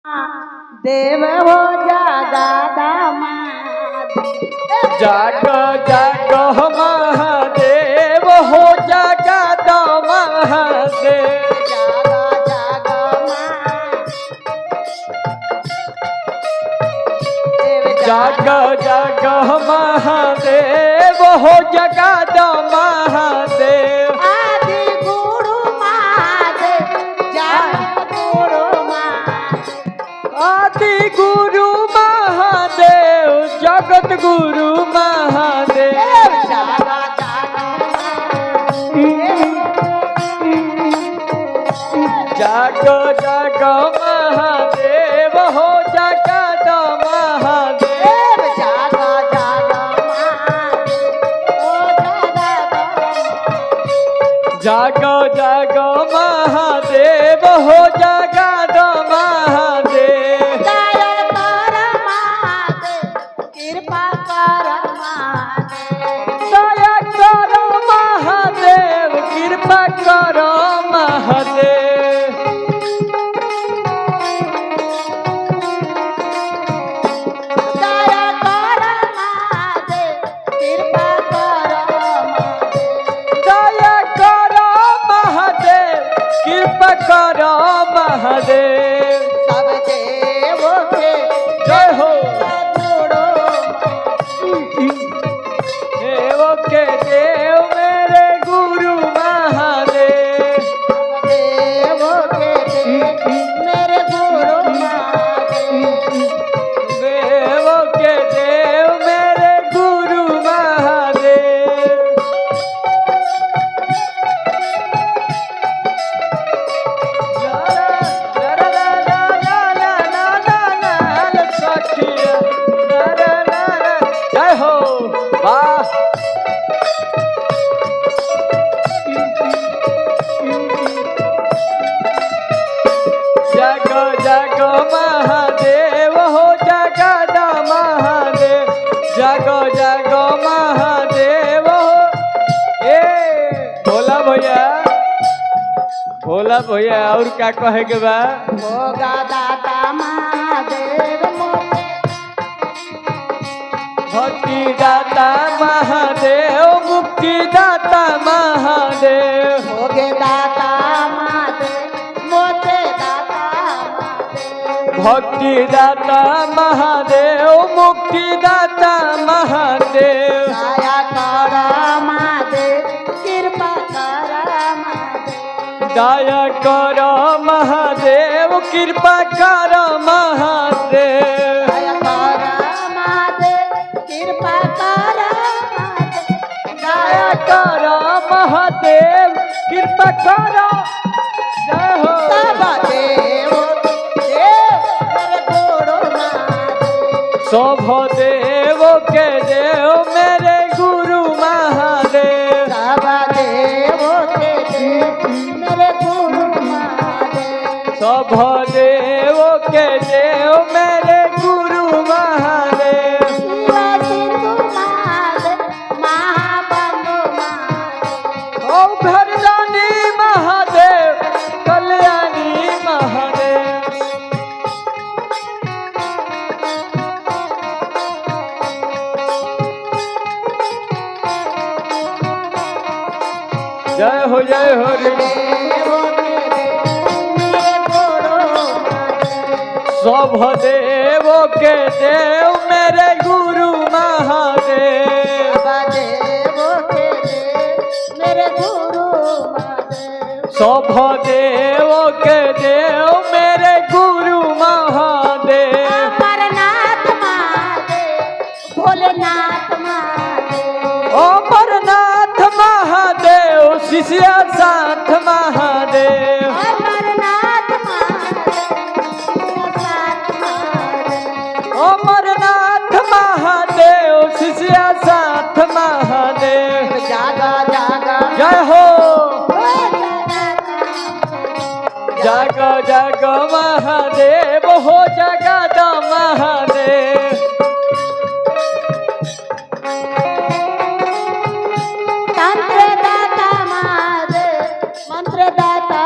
देव हो जगदमा जाग जाग महादेव हो जगद महादेव जाग जाग महादेव हो जगद महादेव आदि गुरु महादेव जगत गुरु महादेव आदि गुरु महादेव जगत गुरु महादेव जाग जाग महादेव हो जगद महादेव जाग जाग महादेव हो जगद महादेव दया कर महादेव कृपा कर महादेव दया करो महादेव कृपा करो महादेव दया कर महादेव कृपा कर महादेव दया करो महादेव कृपा करो महादेव सब देवों के जय हो गुरु देव के देव मेरे गुरु महादेव देवों के देव मेरे गुरु महादेव देव के देव मेरे गुरु महादेव जय हो वाह जग जग महादेव हो जगद महादेव जग जग महादेव हो ए भोला भैया और क्या कहे के बा होगा दाता महादेव मोरे भक्ति दाता महादेव मुक्ति दाता महादेव होगे दाता महादेव मोते दाता महादेव भक्ति दाता महादेव मुक्ति दाता महादेव दया कर महादेव कृपा कर महादेव दया कर महादेव कृपा कर महादेव दया कर महादेव कृपा कर महादेव दया कर महादेव कृपा कर जय हो सब देवों के मेरे गुरु महादेव शोभ देव के देव मेरे गुरु महादेव सब देवों के देव मेरे गुरु महादेव शोभ देव के देव मेरे गुरु महादेव शिव सिंधु महादेव महाबंधु महादेव ओ घरदानी महादेव कल्याणी महादेव जय हो रे देवों के देव मेरे गुरु महादेव शोभ देव के देव मेरे गुरु महादेव सब देवों के देव मेरे गुरु महादेव शोभ देव के देव मेरे गुरु महादेव अमरनाथ महादेव भोलेनाथ महादेव अमरनाथ महादेव शिष्य साथ महादेव अमरनाथ महादेव अमरनाथ महादेव शिष्य साथ महादेव जागा जागा जय हो जागा जग जग महादेव हो जगद महादेव तंत्र दाता महादेव मंत्र दाता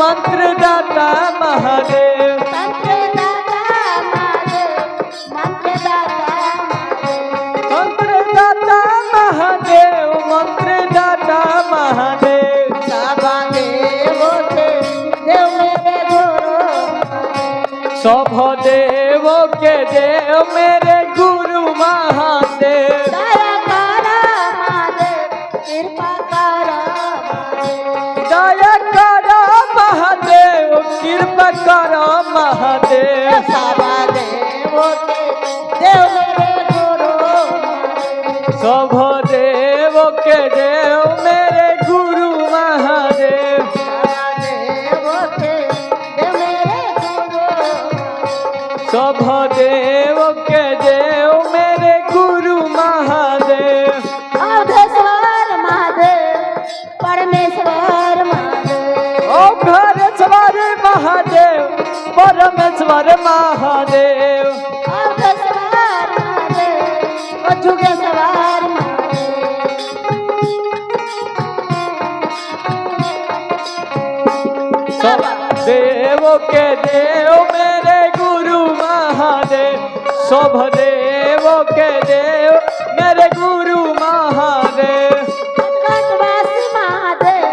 मंत्रदाता महादेव तंत्रदाता महादेव मंत्रदाता मंत्रदाता महादेव मंत्रदाता महादेव साबा देव के देव मेरे गुरु सभ देव के देव मेरे गुरु महादेव दया करा महादेव कृपा करा दया करो महादेव कृपा करो महादेव साबा देव के देव मेरे गुरु सभ देव के देव मेरे गुरु महादेव साबा देव के देव मेरे गुरु सभ देव के देव मेरे गुरु महादेव अवधेश्वर महादेव परमेश्वर महादेव ओ घरेश्वर महादेव परमेश्वर महादेव अवधेश्वर महादेव ओ जुगेश्वर महादेव सब देव के देव मेरे गुरु महादेव सब देव के देव मेरे गुरु महादेव घटवासी महादेव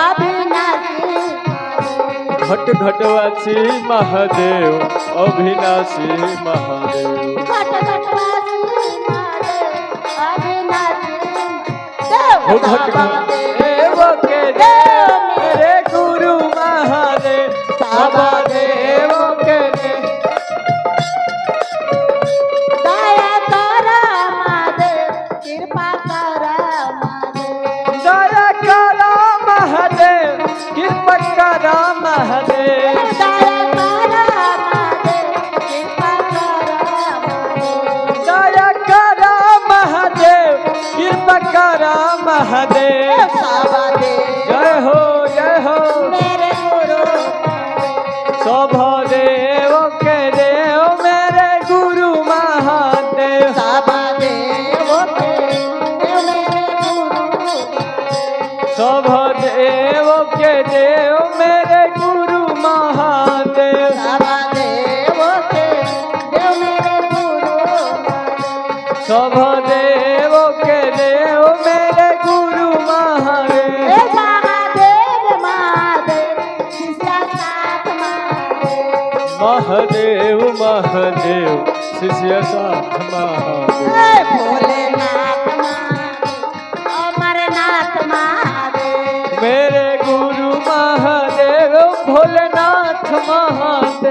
अविनाशी महादेव घट घटवासी महादेव अविनाशी महादेव घटवासी महादेव अविनाशी देव हो घट देव के देव मेरे गुरु महादेव सब देव के देव दया करा महादेव कृपा करा महादेव दया करो महादेव कृपा करो महादेव दया करा महादेव कृपा करा महादेव दया करो महादेव कृपा करो महादेव साबा देव जय हो मेरे गुरु सभ देव के देव मेरे गुरु महादेव साबा देव के देव मेरे गुरु सभ देव के देव मेरे गुरु महादेव साबा देव के देव मेरे गुरु सभ देव के देव मेरे गुरु महादेव हे महादेव महादेव शिष्या साथ महादेव महादेव महादेव शिष्य साथ महादेव हे भोलेनाथ महादेव अमरनाथ महादेव मेरे गुरु महादेव भोलेनाथ महादेव